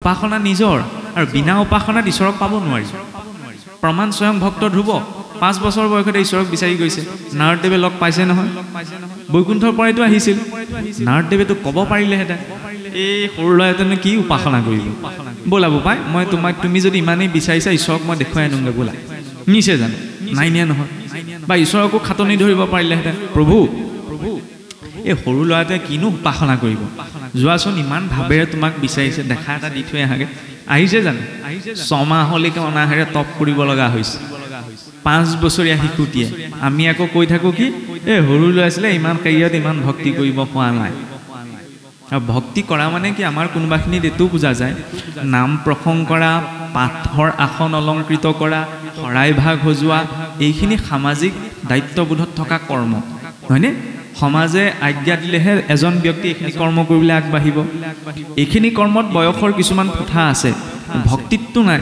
উপাসনা নিজৰ আৰু বিনা উপাসনাত ঈশ্বৰক পাব নোৱাৰি প্ৰমাণ স্বয়ং ভক্ত ধ্ৰুৱ 5 বছৰ বয়সতে ঈশ্বৰক বিচাৰি গৈছে নাৰদেৱে লগ পাইছে নহয় বৈকুণ্ঠৰ পৰাইতো আহিছিল নাৰদেৱেতো ক'ব পাৰিলেহেঁতেন এই সৰু ল'ৰাজনে কি উপাসনা কৰিব ব'লা বোপাই মই তুমি যদি ইমানেই বিচাৰিছা ঈশ্বৰক মই দেখুৱাই আনোগৈ ব'লা নিছে জানো নাই নিয়া নহয় বা ঈশ্বৰকো খাটনি ধৰিব পাৰিলেহেঁতেন প্ৰভু এই সৰু ল'ৰাটোৱে কিনো উপাসনা কৰিব যোৱাচোন ইমান ভাৱেৰে তোমাক বিচাৰিছে দেখা এটা দি থৈ আহাগে আহিছে জানো 6 মাহলৈকে অনাহেৰে তপ কৰিব লগা হৈছে 5 বছৰীয়া শিশুটিয়ে আমি আকৌ কৈ থাকোঁ কি এই সৰু ল'ৰা আছিলে ইমান কেৰিয়াত ইমান ভক্তি কৰিব পৰা নাই আৰু ভক্তি কৰা মানে কি আমাৰ কোনোবাখিনিত এইটো বুজা যায় নাম প্ৰসংগ কৰা পাঠৰ আসন অলংকৃত কৰা শৰাই ভাগ সজোৱা এইখিনি সামাজিক দায়িত্ববোধত থকা কৰ্ম হয়নে সমাজে আজ্ঞা দিলেহে এজন ব্যক্তি এইখিনি কৰ্ম কৰিবলৈ আগবাঢ়িব এইখিনি কৰ্মত বয়সৰ কিছুমান কথা আছে ভক্তিতটো নাই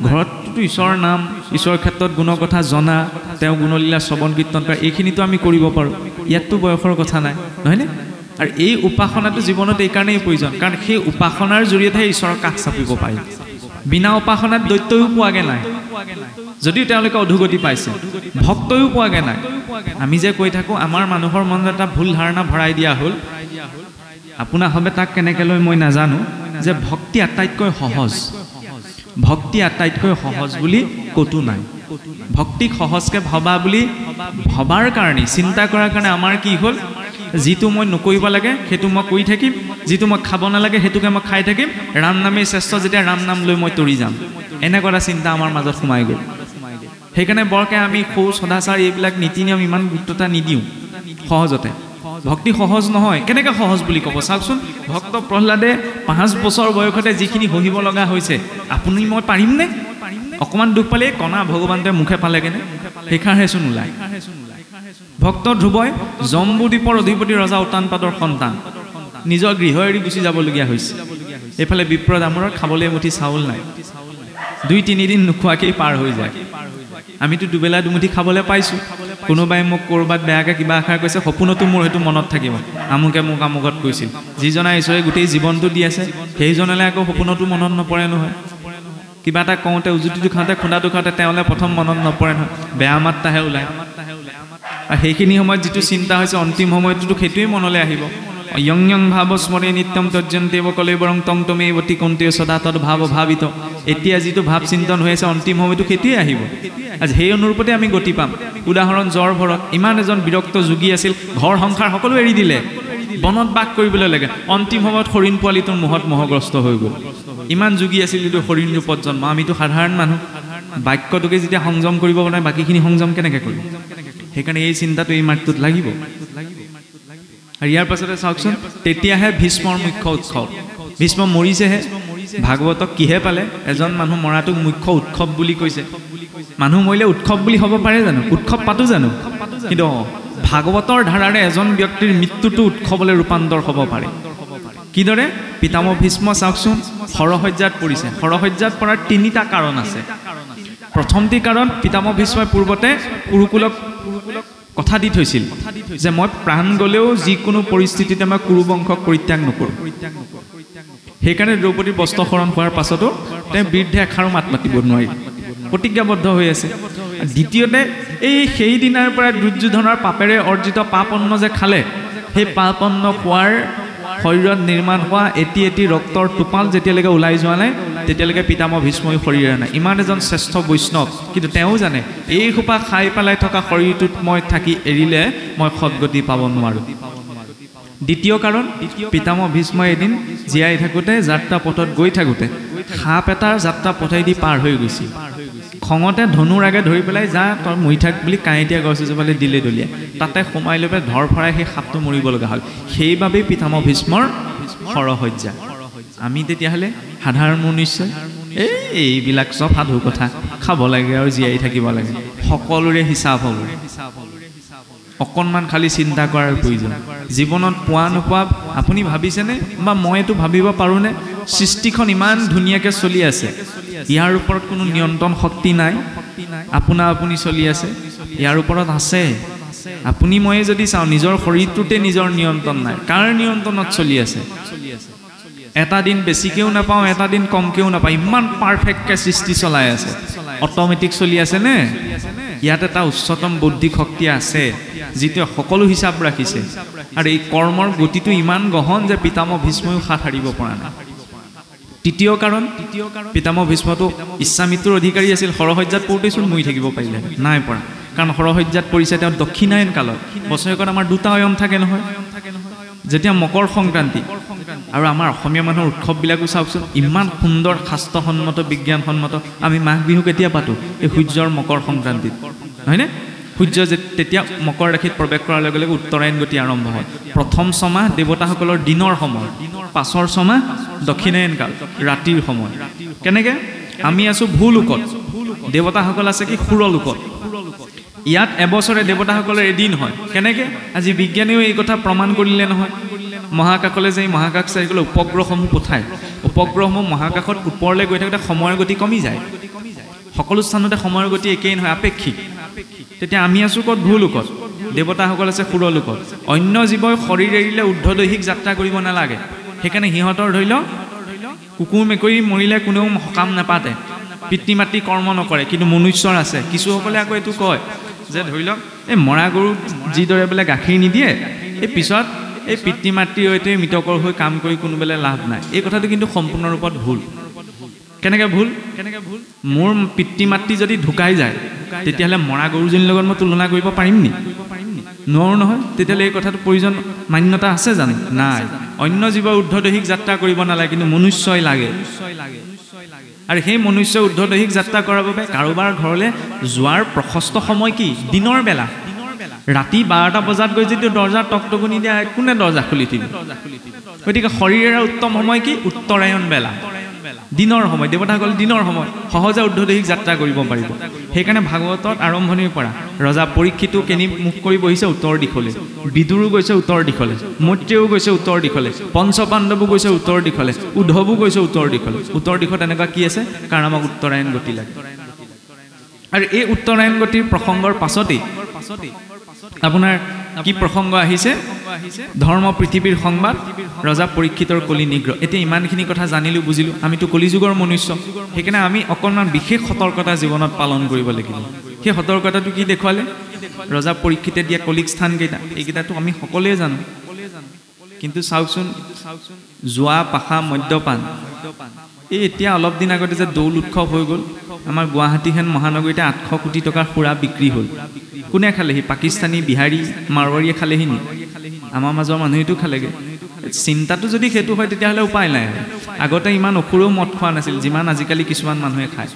ঘৰততো ঈশ্বৰৰ নাম ঈশ্বৰৰ ক্ষেত্ৰত গুণৰ কথা জনা তেওঁ গুণলীলা শ্ৰৱণ কীৰ্তন কৰা এইখিনিতো আমি কৰিব পাৰোঁ ইয়াততো বয়সৰ কথা নাই নহয়নে আৰু এই উপাসনাটো জীৱনত এইকাৰণেই প্ৰয়োজন কাৰণ সেই উপাসনাৰ জৰিয়তেহে ঈশ্বৰৰ কাষ চাপিব পাৰি বিনা উপাসনাত দৈত্যও পোৱাগে নাই যদিও তেওঁলোকে অধুগতি পাইছে ভক্তও পোৱাগে নাই আমি যে কৈ থাকোঁ আমাৰ মানুহৰ মনত এটা ভুল ধাৰণা ভৰাই দিয়া হ'ল আপোনাৰ হবে তাক কেনেকৈ লৈ মই নাজানো যে ভক্তি আটাইতকৈ সহজ বুলি ক'তো নাই ভক্তিক সহজকৈ ভবা বুলি ভবাৰ কাৰণে চিন্তা কৰাৰ কাৰণে আমাৰ কি হ'ল যিটো মই নকৰিব লাগে সেইটো মই কৰি থাকিম যিটো মই খাব নালাগে সেইটোকে মই খাই থাকিম ৰাম নামেই শ্ৰেষ্ঠ যেতিয়া ৰাম নাম লৈ মই তৰি যাম এনেকুৱা এটা চিন্তা আমাৰ মাজত সোমাই গ'ল সেইকাৰণে বৰকৈ আমি শৌচ সদাচাৰ এইবিলাক নীতি নিয়ম ইমান গুৰুত্বতা নিদিওঁ সহজতে ভক্তি সহজ নহয় কেনেকৈ সহজ বুলি ক'ব চাওকচোন ভক্ত প্ৰহ্লাদে 5 বছৰ বয়সতে যিখিনি সহিব লগা হৈছে আপুনি মই পাৰিমনে অকণমান দুখ পালে কণা ভগৱানটোৱে মুখে পালেগেনে সেইকাৰণেচোন ওলায় ভক্ত ধ্ৰুৱই জম্বুদ্বীপৰ অধিপতি ৰজা উত্তানপাদৰ সন্তান নিজৰ গৃহ এৰি গুচি যাবলগীয়া হৈছে এইফালে বিপ্ৰ দামোৰৰ খাবলৈ এমুঠি চাউল নাই 2-3 দিন নোখোৱাকেই পাৰ হৈ যায় আমিতো দুবেলা দুমুঠি খাবলৈ পাইছোঁ কোনোবাই মোক ক'ৰবাত বেয়াকৈ কিবা আশা কৈছে সপোনতো মোৰ সেইটো মনত থাকিব আমুকে মোক আমুকত কৈছিল যিজনে ঈশ্বৰে গোটেই জীৱনটো দি আছে সেইজনলৈ আকৌ সপোনতো মনত নপৰে নহয় কিবা এটা কওঁতে উজুতিটো খাওঁতে খুন্দাটো খাওঁতে তেওঁলৈ প্ৰথম মনত নপৰে নহয় বেয়া মাত্ৰাহে ওলায় আৰু সেইখিনি সময়ত যিটো চিন্তা হৈছে অন্তিম সময়টোতো সেইটোৱেই মনলৈ আহিব ইয়ং ইয়ং ভাৱ স্মৰে নিত্যম তৰ্জন্তেব কলেবৰং তং তমেৱতী কন্তে সদা তদ ভাৱ ভাবিত এতিয়া যিটো ভাৱ চিন্তন হৈ আছে অন্তিম সময়টো সেইটোৱে আহিব আজি সেই অনুৰূপতে আমি গতি পাম উদাহৰণ জ্বৰ ভৰত ইমান এজন বিৰক্ত যোগী আছিল ঘৰ সংসাৰ সকলো এৰি দিলে বনত বাস কৰিবলৈ লাগে অন্তিম সময়ত হৰিণ পোৱালিটোৰ মুহত মোহগ্ৰস্ত হৈ গ'ল ইমান যোগী আছিল যদিও হৰিণ ৰূপত জন্ম আমিতো সাধাৰণ মানুহ বাক্যটোকে যেতিয়া সংযম কৰিব পৰা নাই বাকীখিনি সংযম কেনেকৈ কৰিব সেইকাৰণে এই চিন্তাটো এই মাৰ্গটোত লাগিব আৰু ইয়াৰ পাছতে চাওকচোন তেতিয়াহে ভীষ্মৰ মুখ্য উৎসৱ ভীষ্ম মৰিছেহে ভাগৱতক কিহে পালে এজন মানুহ মৰাটোক মুখ্য উৎসৱ বুলি কৈছে মানুহ মৰিলে উৎসৱ বুলি হ'ব পাৰে জানো উৎসৱ পাতো জানো কিন্তু ভাগৱতৰ ধাৰাৰে এজন ব্যক্তিৰ মৃত্যুটো উৎসৱলৈ ৰূপান্তৰ হ'ব পাৰে কিদৰে পিতামহ ভীষ্ম চাওকচোন সৰসজ্জাত পৰিছে সৰসজ্জাত পৰাৰ 3টা কাৰণ আছে প্ৰথমটি কাৰণ পিতামহ ভীষ্মই পূৰ্বতে কুৰুকুলক কথা দি থৈছিল যে মই প্ৰাণ গ'লেও যিকোনো পৰিস্থিতিতে মই কুৰু বংশক পৰিত্যাগ নকৰোঁ সেইকাৰণে দ্ৰৌপদীৰ বস্ত্ৰহৰণ হোৱাৰ পাছতো তেওঁ বিৰুদ্ধে এষাৰো মাত মাতিব নোৱাৰি প্ৰতিজ্ঞাবদ্ধ হৈ আছে দ্বিতীয়তে সেই দিনাৰ পৰা দুৰ্যোধনৰ পাপেৰে অৰ্জিত পাপন্ন যে খালে সেই পাপন্ন খোৱাৰ শৰীৰত নিৰ্মাণ হোৱা এটি ৰক্তৰ টোপাল যেতিয়ালৈকে ওলাই যোৱা নাই তেতিয়ালৈকে পিতামহ ভীষ্মই শৰীৰে নাই ইমান এজন শ্ৰেষ্ঠ বৈষ্ণৱ কিন্তু তেওঁ জানে এই সোপা খাই পেলাই থকা শৰীৰটোত মই থাকি এৰিলে মই সদগতি পাব নোৱাৰোঁ দ্বিতীয় কাৰণ পিতামহ ভীষ্মই এদিন জীয়াই থাকোঁতে যাত্ৰা পথত গৈ থাকোঁতে সাপ এটাৰ যাত্ৰা পথাই দি পাৰ হৈ গৈছিল খঙতে ধনুৰ আগে ধৰি পেলাই যা তই মৰি থাক বুলি কাঁইটীয়া গছ এজোপালে দিলে দলিয়াই তাতে সোমাই লৈ পেলাই ধৰ ফৰাই সেই সাপটো মৰিব লগা হ'ল সেইবাবেই পিতামহ ভীষ্মৰ সৰসজ্জা আমি তেতিয়াহ'লে সাধাৰণ মনুষ্য এইবিলাক চব সাধু কথা খাব লাগে আৰু জীয়াই থাকিব লাগে সকলোৰে হিচাপ হ'ব অকণমান খালি চিন্তা কৰাৰ প্ৰয়োজন জীৱনত পোৱা নোপোৱা আপুনি ভাবিছেনে বা মই এইটো ভাবিব পাৰোঁনে সৃষ্টিখন ইমান ধুনীয়াকৈ চলি আছে ইয়াৰ ওপৰত কোনো নিয়ন্ত্ৰণ শক্তি নাই আপোনা আপুনি চলি আছে ইয়াৰ ওপৰত আছে আপুনি ময়ে যদি চাওঁ নিজৰ শৰীৰটোতে নিজৰ নিয়ন্ত্ৰণ নাই কাৰ নিয়ন্ত্ৰণত চলি আছে এটা দিন বেছিকেও নাপাওঁ, এটা দিন কমকেও নাপাওঁ, ইমান পাৰফেক্টকৈ সৃষ্টি চলাই আছে, অট'মেটিক চলি আছে নে? ইয়াত এটা উচ্চতম বৌদ্ধিক শক্তি আছে যিটোৱে সকলো হিচাপ ৰাখিছে, আৰু এই কৰ্মৰ গতিটো ইমান গহন যে পিতামহ ভীষ্ময়ো হাত সাৰিব পৰা নাই। তৃতীয় কাৰণ, পিতামহ ভীষ্মটো ইচ্ছামৃত্যুৰ অধিকাৰী আছিল, সৰহজ্যাত পৰোঁতেচোন মৰি থাকিব পাৰিলে, নাই পৰা, কাৰণ সৰহজ্যাত পৰিছে তেওঁ দক্ষিণায়ন কালত। বছৰেকত আমাৰ দুটা অয়ন থাকে নহয়, যেতিয়া মকৰ সংক্ৰান্তি, আৰু আমাৰ অসমীয়া মানুহৰ উৎসৱবিলাকো চাওকচোন ইমান সুন্দৰ শাস্ত্ৰসন্মত বিজ্ঞানসন্মত। আমি মাঘ বিহু কেতিয়া পাতোঁ? এই সূৰ্যৰ মকৰ সংক্ৰান্তিত, হয়নে? সূৰ্য যে তেতিয়া মকৰ ৰাশিত প্ৰৱেশ কৰাৰ লগে লগে উত্তৰায়ণ গতি আৰম্ভ হয়। প্ৰথম ছমাহ দেৱতাসকলৰ দিনৰ সময়, পাছৰ ছমাহ দক্ষিণায়ন কাল, ৰাতিৰ সময়। কেনেকৈ? আমি আছোঁ ভূলোকত, দেৱতাসকল আছে কি সুৰলোকত। ইয়াত এবছৰে দেৱতাসকলৰ এদিন হয়। কেনেকৈ? আজি বিজ্ঞানীও এই কথা প্ৰমাণ কৰিলে নহয়। মহাকাশলৈ যে মহাকাশ চাৰিকলৈ উপগ্ৰহসমূহ পঠায়, উপগ্ৰহসমূহ মহাকাশত ওপৰলৈ গৈ থাকোঁতে সময়ৰ গতি কমি যায়। সকলো স্থানতে সময়ৰ গতি একেই নহয়, আপেক্ষিক। তেতিয়া আমি আছোঁ ক'ত? ভূলোকত, দেৱতাসকল আছে সুৰলোকত। অন্য জীৱই শৰীৰ এৰিলে ঊৰ্ধ্বদৈহিক যাত্ৰা কৰিব নালাগে, সেইকাৰণে সিহঁতৰ ধৰি লওক কুকুৰ মেকুৰী মৰিলে কোনেও সকাম নাপাতে, পিতৃ মাতৃ কৰ্ম নকৰে, কিন্তু মনুষ্যৰ আছে। কিছুসকলে আকৌ এইটো কয় যে ধৰি লওক এই মৰা গৰুক যিদৰে বোলে গাখীৰ নিদিয়ে, এই পিছত এই পিতৃ মাতৃৰ সৈতে মৃতকৰ হৈ কাম কৰি কোনোবেলে লাভ নাই। এই কথাটো কিন্তু সম্পূৰ্ণৰূপত ভুল। কেনেকৈ ভুল? মোৰ পিতৃ মাতৃ যদি ঢুকাই যায়, তেতিয়াহ'লে মৰা গৰুজনীৰ লগত মই তুলনা কৰিব পাৰিম নি? নোৱাৰোঁ নহয়। তেতিয়াহ'লে এই কথাটো প্ৰয়োজন মান্যতা আছে জানো? নাই। অন্য জীৱৰ ঊৰ্ধ্বদৈহিক যাত্ৰা কৰিব নালাগে, কিন্তু মনুষ্যই লাগে। আৰু সেই মনুষ্য ঊৰ্ধ্বদৈহিক যাত্ৰা কৰাৰ বাবে কাৰোবাৰ ঘৰলৈ যোৱাৰ প্ৰশস্ত সময় কি? দিনৰ বেলা। ৰাতি 12টা বজাত গৈ যদি দৰ্জা টকটকনি দিয়া, কোনে দৰ্জা খুলি দিব? গতিকে শৰীৰৰ উত্তম সময় কি? উত্তৰায়ণ বেলা, দিনৰ সময়। দেৱতাসকল দিনৰ সময় সহজে ঊৰ্ধ্বদৈহিক যাত্ৰা কৰিব পাৰিব। সেইকাৰণে ভাগৱতত আৰম্ভণিৰ পৰা ৰজা পৰীক্ষিতো কেনি মুখ কৰি বহিছে? উত্তৰ দিশলৈ। বিদুৰো গৈছে উত্তৰ দিশলৈ, মৈত্ৰেয়ো গৈছে উত্তৰ দিশলৈ, পঞ্চপাণ্ডৱো গৈছে উত্তৰ দিশলৈ, উদ্ধৱো গৈছে উত্তৰ দিশলৈ। উত্তৰ দিশত এনেকুৱা কি আছে? কাৰণ আমাক উত্তৰায়ণ গতি লাগে। আৰু এই উত্তৰায়ণ গতিৰ প্ৰসংগৰ পাছতেই আপোনাৰ কি প্ৰসংগ আহিছে? ধৰ্ম পৃথিৱীৰ সংবাদ, ৰজা পৰীক্ষিতৰ কলি নিগ্ৰহ। এতিয়া ইমানখিনি কথা জানিলোঁ, বুজিলোঁ। আমিতো কলিযুগৰ মনুষ্য, সেইকাৰণে আমি অকণমান বিশেষ সতৰ্কতা জীৱনত পালন কৰিব লাগিব। সেই সতৰ্কতাটো কি দেখুৱালে? ৰজা পৰীক্ষিতে দিয়া কলিক স্থানকেইটা, এইকেইটাতো আমি সকলোৱে জানো। কিন্তু চাওকচোন, জোৱা, পাশা, মদ্যপান, এই এতিয়া অলপ দিন আগতে যে দৌল উৎসৱ হৈ গ'ল, আমাৰ গুৱাহাটীহেন মহানগৰীতে 800 কোটি টকাৰ সুৰা বিক্ৰী হ'ল। কোনে খালেহি? পাকিস্তানী, বিহাৰী, মাৰোৱাৰীয়ে খালেহি নি? আমাৰ মাজৰ মানুহেতো খালেগৈ। চিন্তাটো যদি সেইটো হয়, তেতিয়াহ'লে উপায় নাই। আগতে ইমান অসুৰেও মদ খোৱা নাছিল যিমান আজিকালি কিছুমান মানুহে খায়।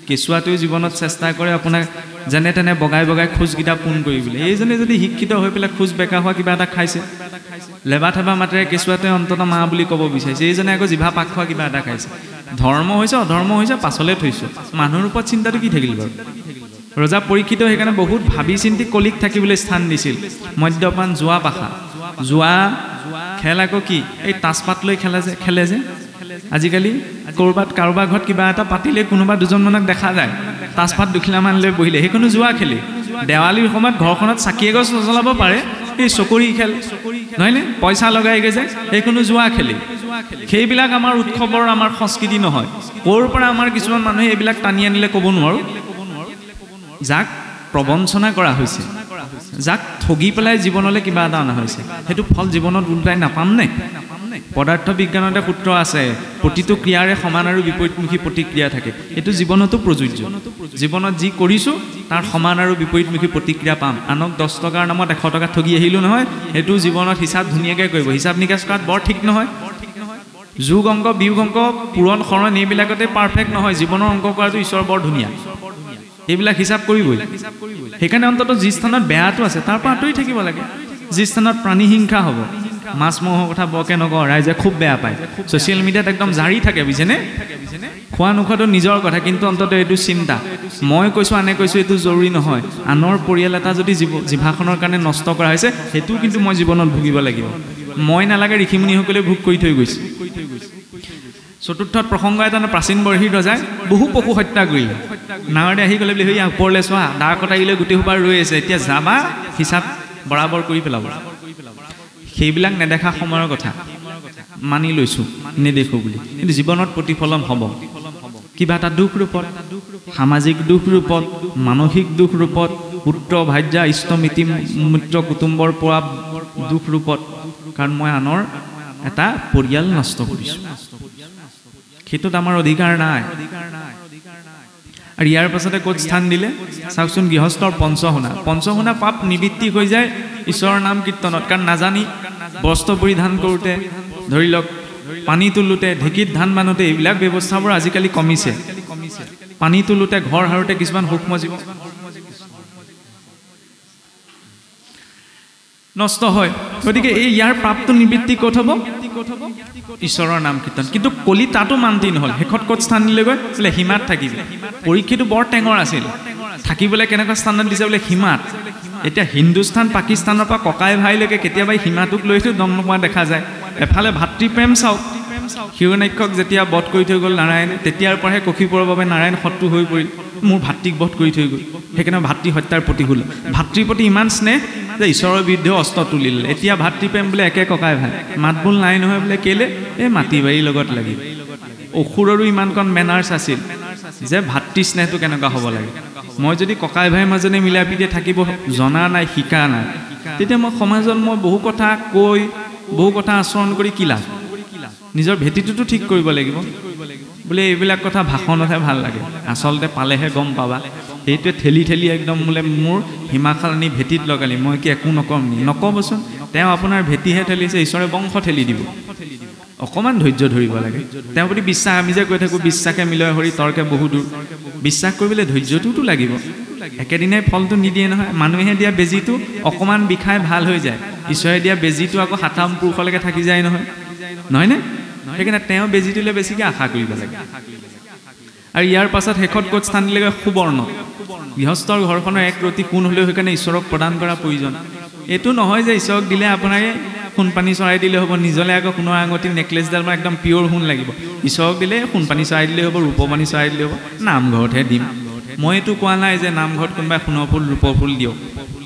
কেঁচুৱাটোৱে জীৱনত চেষ্টা কৰে আপোনাক যেনে তেনে বগাই বগাই খোজকেইটা পোন কৰিবলৈ। এইজনে যদি শিক্ষিত হৈ পেলাই খোজ বেকা হোৱা কিবা এটা খাইছে, লেবা থেবা মাতেৰে কেঁচুৱাটোৱে অন্ততঃ মা বুলি ক'ব বিচাৰিছে, এইজনে আকৌ জিভা পাক খোৱা কিবা এটা খাইছে। ধৰ্ম হৈছে অধৰ্ম হৈছে পাছলৈ থৈছোঁ, মানুহৰ ওপৰত চিন্তাটো কি থাকিল বাৰু? ৰজা পৰীক্ষিত সেইকাৰণে বহুত ভাবি চিন্তি কলিক থাকিবলৈ স্থান দিছিল। মদ্যপান, জোৱা, পাশা। জোৱা খেল আকৌ কি? এই তাচপাত লৈ খেলে যে আজিকালি ক'ৰবাত কাৰোবাৰ ঘৰত কিবা এটা পাতিলে কোনোবা দুজনমানক দেখা যায় তাচপাত দুখিলামান লৈ বহিলে, সেইখনো জোৱা খেলি। দেৱালীৰ সময়ত ঘৰখনত চাকি এগছ নজ্বলাব পাৰে, এই চকৰি খেল নহয়নে? পইচা লগাইগে যে, সেইখনো জোৱা খেলি। সেইবিলাক আমাৰ উৎসৱৰ, আমাৰ সংস্কৃতি নহয়। ক'ৰ পৰা আমাৰ কিছুমান মানুহে এইবিলাক টানি আনিলে ক'ব নোৱাৰোঁ। যাক প্ৰবঞ্চনা কৰা হৈছে, যাক ঠগি পেলাই জীৱনলৈ কিবা এটা অনা হৈছে, সেইটো ফল জীৱনত ওলোটাই নাপামনে? পদাৰ্থ বিজ্ঞানতে সূত্ৰ আছে, প্ৰতিটো ক্ৰিয়াৰে সমান আৰু বিপৰীতমুখী প্ৰতিক্ৰিয়া থাকে। এইটো জীৱনতো প্ৰযোজ্য। জীৱনত যি কৰিছোঁ তাৰ সমান আৰু বিপৰীতমুখী প্ৰতিক্ৰিয়া পাম। আনক 10 টকাৰ নামত 100 টকা ঠগি আহিলোঁ নহয়, সেইটো জীৱনত হিচাপ ধুনীয়াকৈ কৰিব। হিচাপ নিকাচ কৰাত বৰ ঠিক নহয়। যোগ অংক, বিয়োগ অংক, পূৰণ শৰণ এইবিলাকতে পাৰফেক্ট নহয়। জীৱনৰ অংক কৰাটো ঈশ্বৰ বৰ ধুনীয়া, এইবিলাক হিচাপ কৰিবই। সেইকাৰণে অন্ততঃ যি স্থানত বেয়াটো আছে তাৰ পৰা আঁতৰি থাকিব লাগে। যি স্থানত প্ৰাণী হিংসা হ'ব, মাছ মহৰ কথা বৰকৈ নকওঁ, ৰাইজে খুব বেয়া পায়। ছ'চিয়েল মিডিয়াত একদম জাৰি থাকে, বুজিছেনে? খোৱা নোখোৱাটো নিজৰ কথা, কিন্তু অন্ততঃ এইটো চিন্তা। মই কৈছোঁ, আনে কৈছোঁ, এইটো জৰুৰী নহয়। আনৰ পৰিয়াল এটা যদি জিভাখনৰ কাৰণে নষ্ট কৰা হৈছে, সেইটোও কিন্তু মই জীৱনত ভুগিব লাগিব। মই নালাগে, ঋষিমুনিসকলে ভোগ কৰি থৈ গৈছে। চতুৰ্থত প্ৰসংগ এটা, প্ৰাচীন বৰ্হিৰ ৰজাই বহু পশু হত্যা কৰিলে। নাৱৰে আহি গ'লে বোলে, সেই ওপৰলৈ চোৱা, দা কটাৰিলৈ গোটেই সোপা ৰৈ আছে, এতিয়া যাবা হিচাপ বৰাবৰ কৰি পেলাব। সেইবিলাক নেদেখা সময়ৰ কথা। মানি লৈছোঁ নেদেখোঁ বুলি, কিন্তু জীৱনত প্ৰতিফলন হ'ব। কিবা এটা দুখ ৰূপত, সামাজিক দুখ ৰূপত, মানসিক দুখ ৰূপত, পুত্ৰ ভাৰ্যা ইষ্ট মিত্ৰ কুটুম্বৰ পৰা দুখ ৰূপত, কাৰণ মই আনৰ এটা পৰিয়াল নষ্ট কৰিছোঁ, সেইটোত আমাৰ অধিকাৰ নাই। আৰু ইয়াৰ পাছতে ক'ত স্থান দিলে চাওকচোন, গৃহস্থৰ পঞ্চশুনা পাপ নিবৃত্তি হৈ যায় ঈশ্বৰৰ নাম কীৰ্তনত। কাৰণ নাজানি বস্ত্ৰ পৰিধান কৰোঁতে, ধৰি লওক পানী তোলোতে, ঢেঁকীত ধান বানোতে, এইবিলাক ব্যৱস্থাবোৰ আজিকালি কমিছে। পানী তোলোতে, ঘৰ সাৰোঁতে কিছুমান সূক্ষ্ম জীৱ নষ্ট হয়। গতিকে এই ইয়াৰ পাপটো নিবৃত্তি ক'ত হ'ব? ঈশ্বৰৰ নাম কীৰ্তন। কিন্তু কলি তাতো মান্তি নহ'ল, শেষত ক'ত স্থান দিলেগৈ? বোলে সীমাত থাকিব। পৰীক্ষিতো বৰ টেঙৰ আছিল, থাকিবলৈ কেনেকুৱা স্থানত দিছে বোলে সীমাত। এতিয়া হিন্দুস্তান পাকিস্তানৰ পৰা ককাই ভাইলৈকে কেতিয়াবা সীমাটোক লৈতো দম নোপোৱা দেখা যায়। এফালে ভাতৃপ্ৰেম চাওক, হিৰণ্যাক্ষক যেতিয়া বধ কৰি থৈ গ'ল নাৰায়ণে, তেতিয়াৰ পৰাহে কশিপুৰৰ বাবে নাৰায়ণ শত্ৰু হৈ পৰিল। মোৰ ভাতৃক বধ কৰি থৈ গ'ল, সেইকাৰণে ভাতৃ হত্যাৰ প্ৰতিশোধ। ভাতৃৰ প্ৰতি ইমান স্নেহ যে ঈশ্বৰৰ বিৰুদ্ধেও অস্ত্ৰ তুলি ল'লে। এতিয়া ভাতৃপ্ৰেম বোলে একে ককাই ভাই, মাত বোল নাই নহয় বোলে। কেলে? এই মাটি বাৰীৰ লগত লাগি। অসুৰৰো ইমানকণ মেনাৰ্ছ আছিল যে ভাতৃ স্নেহটো কেনেকুৱা হ'ব লাগে। মই যদি ককাই ভাইৰ মাজতে মিলা প্ৰীতিৰে থাকিব জনা নাই, শিকা নাই, তেতিয়া মই সমাজত মই বহু কথা কৈ, বহু কথা আচৰণ কৰি কি লাভ? নিজৰ ভেটিটোতো ঠিক কৰিব লাগিব। বোলে এইবিলাক কথা ভাষণতহে ভাল লাগে, আচলতে পালেহে গম পাবা। সেইটোৱে ঠেলি ঠেলি একদম বোলে মোৰ হিমাখাল নি ভেটিত লগালি, মই কি একো নকম নি? নক'বচোন, তেওঁ আপোনাৰ ভেটিহে ঠেলিছে, ঈশ্বৰে বংশ ঠেলি দিব। অকণমান ধৈৰ্য ধৰিব লাগে। তেওঁৰ প্ৰতি বিশ্বাস, আমি যে কৈ থাকোঁ বিশ্বাসে মিলয় হৰি তৰ্কে বহু দূৰ। বিশ্বাস কৰিবলৈ ধৈৰ্যটোতো লাগিব। একেদিনাই ফলটো নিদিয়ে নহয়। মানুহে দিয়া বেজীটো অকণমান বিষাই ভাল হৈ যায়, ঈশ্বৰে দিয়া বেজীটো আকৌ ৭ম পুৰুষলৈকে থাকি যায় নহয়, নহয়নে? সেইকাৰণে তেওঁ বেজীটোলৈ বেছিকৈ আশা কৰিব লাগে। আৰু ইয়াৰ পাছত শেষত ক'ত স্থান দিলেগৈ? সুবৰ্ণ। গৃহস্থৰ ঘৰখনৰ এক ৰতি কোন হ'লেও সেইকাৰণে ঈশ্বৰক প্ৰদান কৰা প্ৰয়োজন। এইটো নহয় যে ঈশ্বৰক দিলে আপোনাক সোণপানী চৰাই দিলে হ'ব, নিজলৈ আকৌ সোণৰ আঙুঠিৰ নেকলেছডাল মই একদম পিয়ৰ সোণ লাগিব। ঈশ্বৰক দিলে সোণপানী চৰাই দিলে হ'ব, ৰূপপানী চৰাই দিলে হ'ব, নামঘৰতহে দিম। মই এইটো কোৱা নাই যে নামঘৰত কোনোবাই সোণৰ ফুল ৰূপৰ ফুল দিয়ক,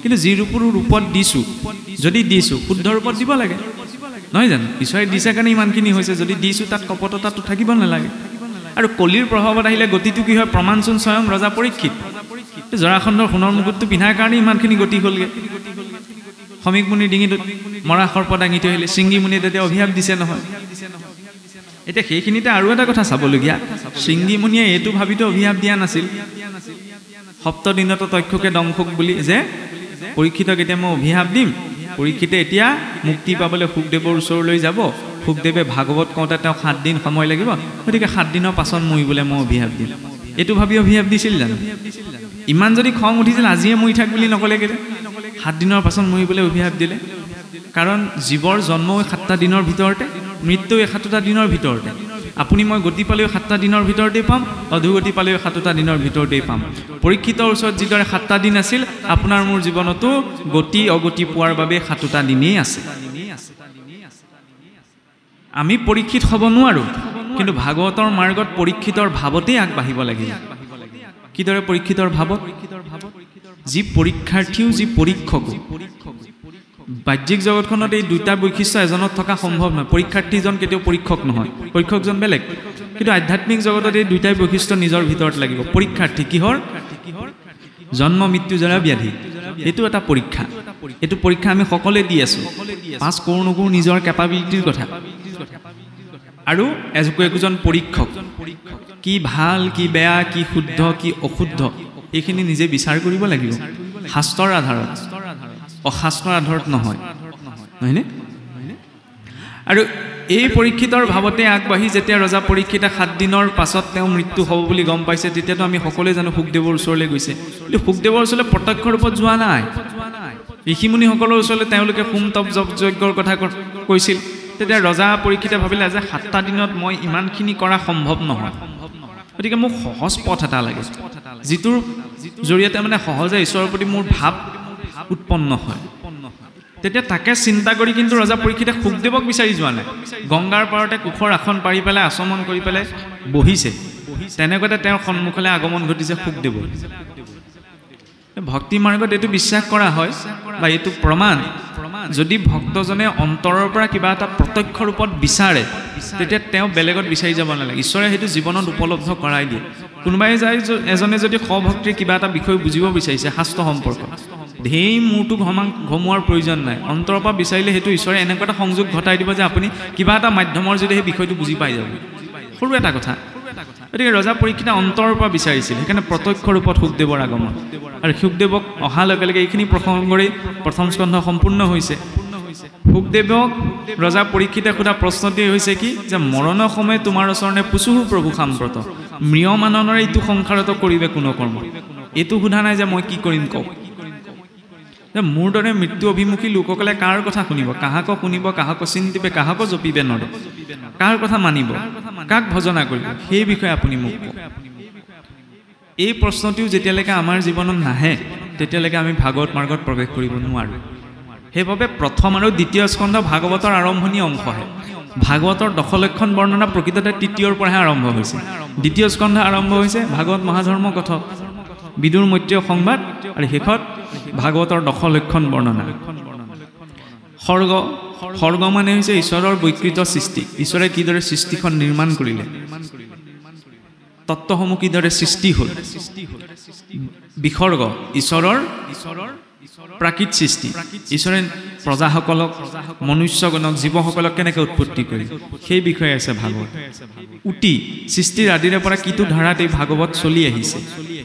কিন্তু যি ৰূপত দিছোঁ, যদি দিছোঁ শুদ্ধ ৰূপত দিব লাগে, নহয় জানো? ঈশ্বৰে দিছে কাৰণে ইমানখিনি হৈছে, যদি দিছোঁ তাত কপটতাটো থাকিব নালাগে। আৰু কলিৰ প্ৰভাৱত আহিলে গতিটো কি হয়? প্ৰমাণচোন স্বয়ং ৰজা পৰীক্ষিত। জৰাসন্ধৰ সোণৰ মুকুটটো পিন্ধাৰ কাৰণে ইমানখিনি গতি হ'লগৈ। সমীক মুনিৰ ডিঙিটোত মৰা সৰ্প দাঙি থৈ আহিলে, শৃংগী মুনিয়ে তেতিয়া অভিশাপ দিছে নহয়। এতিয়া সেইখিনিতে আৰু এটা কথা চাবলগীয়া, শৃংগী মুনিয়ে এইটো ভাবিতো অভিশাপ দিয়া নাছিল সপ্তদিনত তক্ষকে দংশক বুলি, যে পৰীক্ষিতক এতিয়া মই অভিশাপ দিম, পৰীক্ষিতে এতিয়া মুক্তি পাবলৈ শুকদেৱৰ ওচৰলৈ যাব, শুকদেৱে ভাগৱত কওঁতে তেওঁক 7 দিন সময় লাগিব, গতিকে 7 দিনৰ পাছত মৰিবলৈ মই অভিশাপ দিম। এইটো ভাবি অভিশাপ দিছিল জানো? ইমান যদি খং উঠিছিল আজিয়ে মৰি থাক বুলি নক'লে কেলে? 7 দিনৰ পাছত মৰিবলৈ অভিশাপ দিলে। কাৰণ জীৱৰ জন্ম 7টা দিনৰ ভিতৰতে, মৃত্যু 7টা দিনৰ ভিতৰতে। আপুনি মই গতি পালেও 7টা দিনৰ ভিতৰতেই পাম, অধোগতি পালেও 7টা দিনৰ ভিতৰতেই পাম। পৰীক্ষিতৰ ওচৰত যিদৰে 7টা দিন আছিল, আপোনাৰ মোৰ জীৱনতো গতি অগতি পোৱাৰ বাবে 7টা দিনেই আছে। আমি পৰীক্ষিত হ'ব নোৱাৰোঁ, কিন্তু ভাগৱতৰ মাৰ্গত পৰীক্ষিতৰ ভাৱতেই আগবাঢ়িব লাগিব। কিদৰে পৰীক্ষিতৰ ভাৱত? যি পৰীক্ষাৰ্থীও যি পৰীক্ষকো। বাহ্যিক জগতখনত এই দুটা বৈশিষ্ট্য এজনত থকা সম্ভৱ নহয়। পৰীক্ষাৰ্থীজন কেতিয়াও পৰীক্ষক নহয়, পৰীক্ষকজন বেলেগ। কিন্তু আধ্যাত্মিক জগতত এই দুটাই বৈশিষ্ট্য নিজৰ ভিতৰত লাগিব। পৰীক্ষাৰ্থী কিহৰ? জন্ম মৃত্যু জৰা ব্যাধি, এইটো এটা পৰীক্ষা। এইটো পৰীক্ষা আমি সকলোৱে দি আছোঁ, পাছ কৰোঁ নকৰোঁ নিজৰ কেপাবিলিটিৰ কথা। আৰু একোজন পৰীক্ষক, কি ভাল কি বেয়া, কি শুদ্ধ কি অশুদ্ধ, এইখিনি নিজে বিচাৰ কৰিব লাগিব শাস্ত্ৰৰ আধাৰত, অশাস্ত্ৰৰ আধাৰত নহয়, নহয়নে? আৰু এই পৰীক্ষিতৰ ভাৱতে আগবাঢ়ি যেতিয়া ৰজা পৰীক্ষিতে 7 দিনৰ পাছত তেওঁ মৃত্যু হ'ব বুলি গম পাইছে, তেতিয়াতো আমি সকলোৱে জানো শুকদেৱৰ ওচৰলৈ গৈছে। কিন্তু শুকদেৱৰ ওচৰলৈ প্ৰত্যক্ষ ৰূপত যোৱা নাই। ঋষিমুনিসকলৰ ওচৰলৈ তেওঁলোকে হোম তপ জপ যজ্ঞৰ কথা কৈছিল। তেতিয়া ৰজা পৰীক্ষিতে ভাবিলে যে 7টা দিনত মই ইমানখিনি কৰা সম্ভৱ নহয়, গতিকে মোক সহজ পথ এটা লাগে, যিটোৰ জৰিয়তে মানে সহজে ঈশ্বৰৰ প্ৰতি মোৰ ভাৱ উৎপন্ন হয়। তেতিয়া তাকে চিন্তা কৰি কিন্তু ৰজা পৰীক্ষিতে শুকদেৱক বিচাৰি যোৱা নাই। গংগাৰ পাৰতে কুশৰ আসন পাৰি পেলাই আচমন কৰি পেলাই বহিছে, তেনেকুৱাতে তেওঁৰ সন্মুখলৈ আগমন ঘটিছে শুকদেৱৰ। ভক্তি মাৰ্গত এইটো বিশ্বাস কৰা হয় বা এইটো প্ৰমাণ যদি ভক্তজনে অন্তৰৰ পৰা কিবা এটা প্ৰত্যক্ষ ৰূপত বিচাৰে তেতিয়া তেওঁ বেলেগত বিচাৰি যাব নালাগে ঈশ্বৰে সেইটো জীৱনত উপলব্ধ কৰাই দিয়ে কোনোবাই যায় এজনে যদি সভক্তিৰ কিবা এটা বিষয় বুজিব বিচাৰিছে শাস্ত্ৰ সম্পৰ্ক ধেই মূৰটো ঘমোৱাৰ প্ৰয়োজন নাই অন্তৰৰ পৰা বিচাৰিলে সেইটো ঈশ্বৰে এনেকুৱা এটা সংযোগ ঘটাই দিব যে আপুনি কিবা এটা মাধ্যমৰ যদি সেই বিষয়টো বুজি পাই যাব সৰু এটা কথা গতিকে ৰজা পৰীক্ষিতে অন্তৰৰ পৰা বিচাৰিছিল সেইকাৰণে প্ৰত্যক্ষ ৰূপত শুকদেৱৰ আগমন আৰু শুকদেৱক অহাৰ লগে লগে এইখিনি প্ৰসংগৰে প্ৰথম স্কন্ধ সম্পূৰ্ণ হৈছে শুকদেৱক ৰজা পৰীক্ষিতে সোধা প্ৰশ্নটি হৈছে কি যে মৰণৰ সময় তোমাৰ ওচৰণে পুচুহু প্ৰভু সাম্প্ৰত ম্ৰিয়মানৰে এইটো সংসাৰত কৰিবে কোনো কৰ্ম এইটো সোধা নাই যে মই কি কৰিম কওক যে মোৰ দৰে মৃত্যু অভিমুখী লোকসকলে কাৰ কথা শুনিব কাহাক শুনিব কাহাক চিন্তিবে কাহাক জপিবে নৰে কাৰ কথা মানিব কাক ভজনা কৰিব সেই বিষয়ে আপুনি মোক কওক এই প্ৰশ্নটিও যেতিয়ালৈকে আমাৰ জীৱনত নাহে তেতিয়ালৈকে আমি ভাগৱত মাৰ্গত প্ৰৱেশ কৰিব নোৱাৰোঁ সেইবাবে প্ৰথম আৰু দ্বিতীয় স্কন্ধ ভাগৱতৰ আৰম্ভণি অংশহে ভাগৱতৰ দশলক্ষণ বৰ্ণনা প্ৰকৃততে তৃতীয়ৰ পৰাহে আৰম্ভ হৈছে দ্বিতীয় স্কন্ধ আৰম্ভ হৈছে ভাগৱত মহাধৰ্ম কথা বিদুৰ মৈত্ৰীয় সংবাদ আৰু শেষত ভাগৱতৰ দশলক্ষণ বৰ্ণনা স্বৰ্গ মানে হৈছে ঈশ্বৰৰ বৈকৃত সৃষ্টি ঈশ্বৰে কিদৰে সৃষ্টিখন নিৰ্মাণ কৰিলে তত্ত্বসমূহ কিদৰে সৃষ্টি হ'ল বিসৰ্গ ঈশ্বৰৰ প্ৰাকৃত সৃষ্টি ঈশ্বৰে প্ৰজাসকলক মনুষ্যগণক জীৱসকলক কেনেকৈ উৎপত্তি কৰি সেই বিষয়ে আছে ভাগৱত উটি সৃষ্টিৰ আদিৰে পৰা কিটো ধাৰাত এই ভাগৱত চলি আহিছে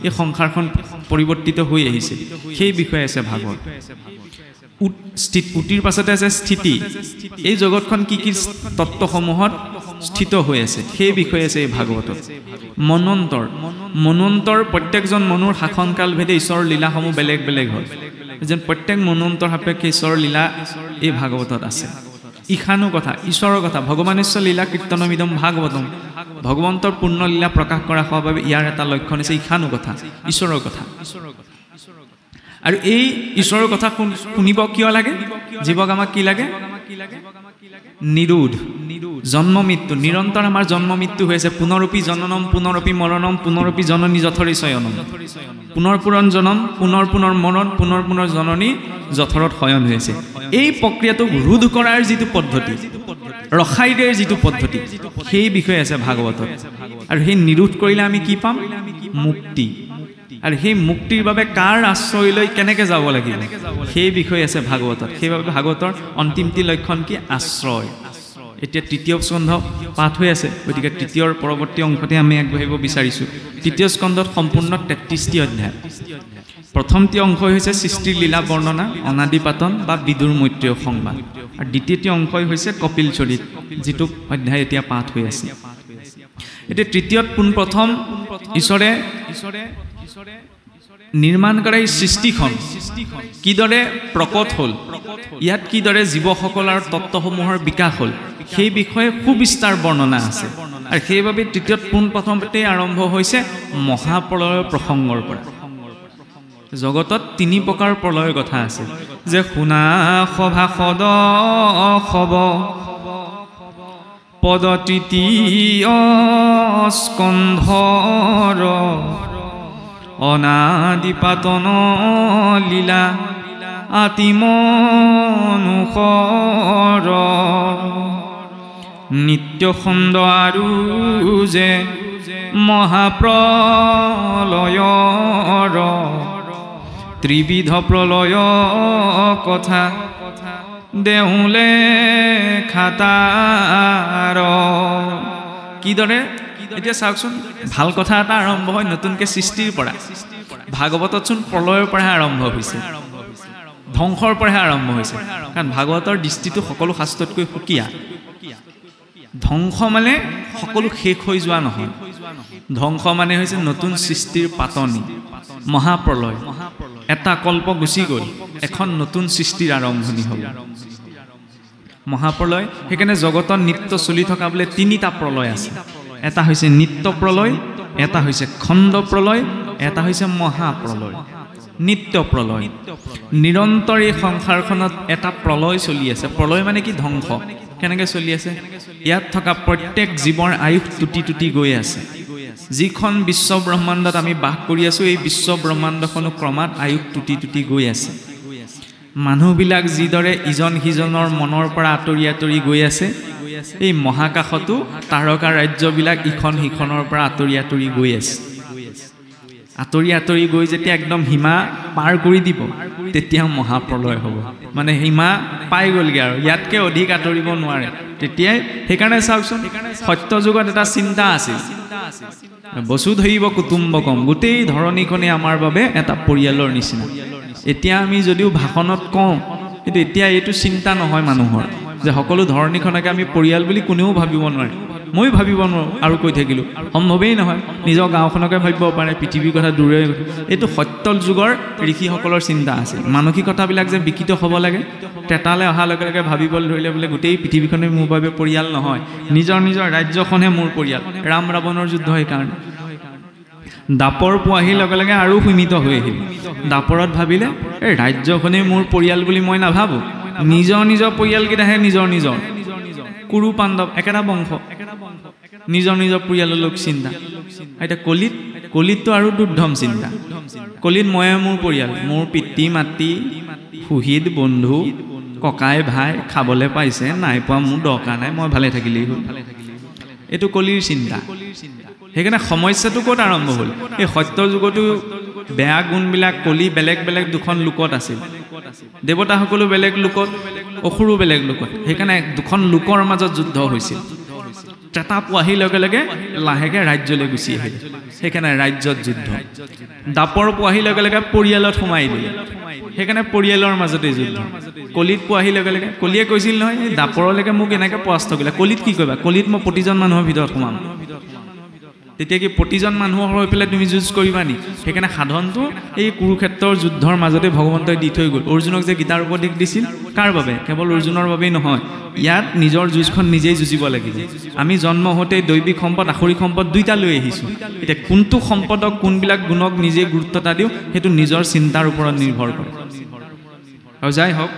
এই সংসাৰখন পৰিৱৰ্তিত হৈ আহিছে সেই বিষয়ে আছে ভাগৱত উটিৰ পাছতে আছে স্থিতি এই জগতখন কি কি তত্ত্বসমূহত স্থিত হৈ আছে সেই বিষয়ে আছে এই ভাগৱতত মনন্তৰ প্ৰত্যেকজন মনুৰ শাসনকাল ভেদে ঈশ্বৰৰ লীলাসমূহ বেলেগ বেলেগ হয় যেন প্ৰত্যেক মনন্তৰ সাপেক্ষে ঈশ্বৰৰ লীলা এই ভাগৱতত আছে ঈশানু কথা ঈশ্বৰৰ কথা ভগৱানেশ্বৰ লীলা কীৰ্তনমিদম ভাগৱতম ভগৱন্তৰ পূৰ্ণ লীলা প্ৰকাশ কৰা হোৱাৰ বাবে ইয়াৰ এটা লক্ষণ হৈছে ঈশানু কথা ঈশ্বৰৰ কথা আৰু এই ঈশ্বৰৰ কথা শুনিব কিয় লাগে জীৱক আমাক কি লাগে নিৰোধ জন্ম মৃত্যু নিৰন্তৰ আমাৰ জন্ম মৃত্যু হৈ আছে পুনৰপি জননম পুনৰপি মৰণম পুনৰপি জননী যথৰি শয়নম পুনৰ জনম পুনৰ মৰণ পুনৰ জননী যথৰত শয়ন হৈ আছে এই প্ৰক্ৰিয়াটোক ৰোধ কৰাৰ যিটো পদ্ধতি ৰখাই দিয়াৰ যিটো পদ্ধতি সেই বিষয়ে আছে ভাগৱতত আৰু সেই নিৰোধ কৰিলে আমি কি পাম মুক্তি আৰু সেই মুক্তিৰ বাবে কাৰ আশ্ৰয় লৈ কেনেকৈ যাব লাগিব সেই বিষয়ে আছে ভাগৱতত সেইবাবে ভাগৱতৰ অন্তিমটি লক্ষণ কি আশ্ৰয় এতিয়া তৃতীয় স্কন্ধ পাঠ হৈ আছে গতিকে তৃতীয়ৰ পৰৱৰ্তী অংশতে আমি আগবাঢ়িব বিচাৰিছোঁ তৃতীয় স্কন্ধত সম্পূৰ্ণ 33টি অধ্যায় প্ৰথমটি অংশ হৈছে সৃষ্টিৰ লীলা বৰ্ণনা অনাদিপাতন বা বিদুৰ মৈত্ৰীয় সংবাদ আৰু দ্বিতীয়টি অংশই হৈছে কপিল চৰিত যিটো অধ্যায় এতিয়া পাঠ হৈ আছে এতিয়া তৃতীয়ত পোনপ্ৰথম ঈশ্বৰে নিৰ্মাণ কৰা এই সৃষ্টিখন কিদৰে প্ৰকট হ'ল ইয়াত কিদৰে জীৱসকলৰ তত্ত্বসমূহৰ বিকাশ হ'ল সেই বিষয়ে সুবিস্তাৰ বৰ্ণনা আছে আৰু সেইবাবে তৃতীয়ত পোনপ্ৰথমতে আৰম্ভ হৈছে মহাপ্ৰলয়ৰ প্ৰসংগৰ পৰা জগতত 3 প্ৰকাৰ প্ৰলয়ৰ কথা আছে যে শুনা সভাসদ খব পদ তৃতীয় স্কন্ধৰ অনাদিপাতন লীলা আতিমনুসৰ নিত্য খণ্ড আৰু যে মহাপ্ৰলয়ৰ ত্ৰিবিধ প্ৰলয় কথা দেউলে খাতাৰ কিদৰে এতিয়া চাওকচোন ভাল কথা এটা আৰম্ভ হয় নতুনকৈ সৃষ্টিৰ পৰা ভাগৱততচোন প্ৰলয়ৰ পৰাহে আৰম্ভ হৈছে ধ্বংসৰ পৰাহে আৰম্ভ হৈছে কাৰণ ভাগৱতৰ দৃষ্টিটো সকলো শাস্ত্ৰতকৈ সুকীয়া ধ্বংস মানে সকলো শেষ হৈ যোৱা নহয় ধ্বংস মানে হৈছে নতুন সৃষ্টিৰ পাতনি মহাপ্ৰলয় এটা কল্প গুচি গ'ল এখন নতুন সৃষ্টিৰ আৰম্ভণি হ'ল মহাপ্ৰলয় সেইকাৰণে জগতত নিত্য চলি থকা বোলে 3টা প্ৰলয় আছে এটা হৈছে নিত্য প্ৰলয় এটা হৈছে খণ্ড প্ৰলয় এটা হৈছে মহাপ্ৰলয় নিত্য প্ৰলয় নিৰন্তৰ এই সংসাৰখনত এটা প্ৰলয় চলি আছে প্ৰলয় মানে কি ধ্বংস কেনেকৈ চলি আছে ইয়াত থকা প্ৰত্যেক জীৱৰ আয়ুস টুটি গৈ আছে যিখন বিশ্ব ব্ৰহ্মাণ্ডত আমি বাস কৰি আছোঁ এই বিশ্ব ব্ৰহ্মাণ্ডখনো ক্ৰমাৎ আয়ুস টুটি গৈ আছে মানুহবিলাক যিদৰে ইজন সিজনৰ মনৰ পৰা আঁতৰি আঁতৰি গৈ আছে, এই মহাকাশতো তাৰকা ৰাজ্যবিলাক ইখন সিখনৰ পৰা আঁতৰি আঁতৰি গৈ আছে। আঁতৰি আঁতৰি গৈ যেতিয়া একদম সীমা পাৰ কৰি দিব, তেতিয়া মহাপ্ৰলয় হ'ব। মানে সীমা পাই গ'লগৈ আৰু ইয়াতকৈ অধিক আঁতৰিব নোৱাৰে। তেতিয়াই সেইকাৰণে চাওকচোন, সত্য যুগত এটা চিন্তা আছিল, বসুধৈৱ কুটুম্বকম, গোটেই ধৰণীখনেই আমাৰ বাবে এটা পৰিয়ালৰ নিচিনা। এতিয়া আমি যদিও ভাষণত কওঁ, কিন্তু এতিয়া এইটো চিন্তা নহয় মানুহৰ যে সকলো ধৰণীখনকে আমি পৰিয়াল বুলি কোনেও ভাবিব নোৱাৰে। ময়ো ভাবিব নোৱাৰোঁ আৰু কৈ থাকিলোঁ, সম্ভৱেই নহয়। নিজৰ গাঁওখনকে ভাবিব পাৰে, পৃথিৱীৰ কথা দূৰে। এইটো সত্য যুগৰ ঋষিসকলৰ চিন্তা আছিল। মানসিকতাবিলাক যে বিকৃত হ'ব লাগে, তেতালে অহাৰ লগে লগে ভাবিবলৈ ধৰিলে বোলে গোটেই পৃথিৱীখনেই মোৰ বাবে পৰিয়াল নহয়, নিজৰ নিজৰ ৰাজ্যখনহে মোৰ পৰিয়াল। ৰাম ৰাৱণৰ যুদ্ধ সেইকাৰণে। দাপৰ পোৱাহিৰ লগে লগে আৰু সীমিত হৈ আহিল। দাপৰত ভাবিলে এই ৰাজ্যখনেই মোৰ পৰিয়াল বুলি মই নাভাবোঁ, নিজৰ নিজৰ পৰিয়ালকেইটাহে নিজৰ নিজৰ। কুৰু পাণ্ডৱ একেটা বংশ, নিজৰ নিজৰ পৰিয়ালৰ লোক চিন্তা। এতিয়া কলিতটো আৰু দুৰ্ধম চিন্তা। কলিত ময়ে মোৰ পৰিয়াল, মোৰ পিতৃ মাতৃ সুহৃদ বন্ধু ককাই ভাই খাবলৈ পাইছে, নাই পোৱা মোৰ দৰকাৰ নাই, মই ভালে থাকিলেই হ'ল। এইটো কলিৰ চিন্তা। সেইকাৰণে সমস্যাটো ক'ত আৰম্ভ হ'ল? এই সত্য যুগতো বেয়া গুণবিলাক কলি বেলেগ বেলেগ দুখন লোকত আছিল। দেৱতাসকলো বেলেগ লোকত, অসুৰো বেলেগ লোকত। সেইকাৰণে দুখন লোকৰ মাজত যুদ্ধ হৈছিল। ত্ৰেতা পোৱাহিৰ লগে লগে লাহেকৈ ৰাজ্যলৈ গুচি আহিল। সেইকাৰণে ৰাজ্যত যুদ্ধ। দাপৰ পোৱাহিৰ লগে লগে পৰিয়ালত সোমাই দিলে। সেইকাৰণে পৰিয়ালৰ মাজতে যুদ্ধ। কলিত পোৱাহিৰ লগে লগে কলিয়ে কৈছিল নহয়, এই দাপৰলৈকে মোক এনেকৈ পৰাস্ত কৰিলে, কলিত কি কৰিবা? কলিত মই প্ৰতিজন মানুহৰ ভিতৰত সোমাম। তেতিয়া কি প্ৰতিজন মানুহৰ হৈ পেলাই তুমি যুঁজ কৰিবা নি? সেইকাৰণে সাধনটো এই কুৰুক্ষেত্ৰৰ যুদ্ধৰ মাজতে ভগৱন্তই দি থৈ গ'ল। অৰ্জুনক যে গীতাৰ উপদেশ দিছিল, কাৰ বাবে? কেৱল অৰ্জুনৰ বাবেই নহয়, ইয়াত নিজৰ যুঁজখন নিজেই যুঁজিব লাগিব। আমি জন্ম হওঁতে দৈবিক সম্পদ আসুৰিক সম্পদ দুইটা লৈ আহিছোঁ। এতিয়া কোনটো সম্পদক কোনবিলাক গুণক নিজে গুৰুত্বতা দিওঁ, সেইটো নিজৰ চিন্তাৰ ওপৰত নিৰ্ভৰ কৰে। আৰু যাই হওক,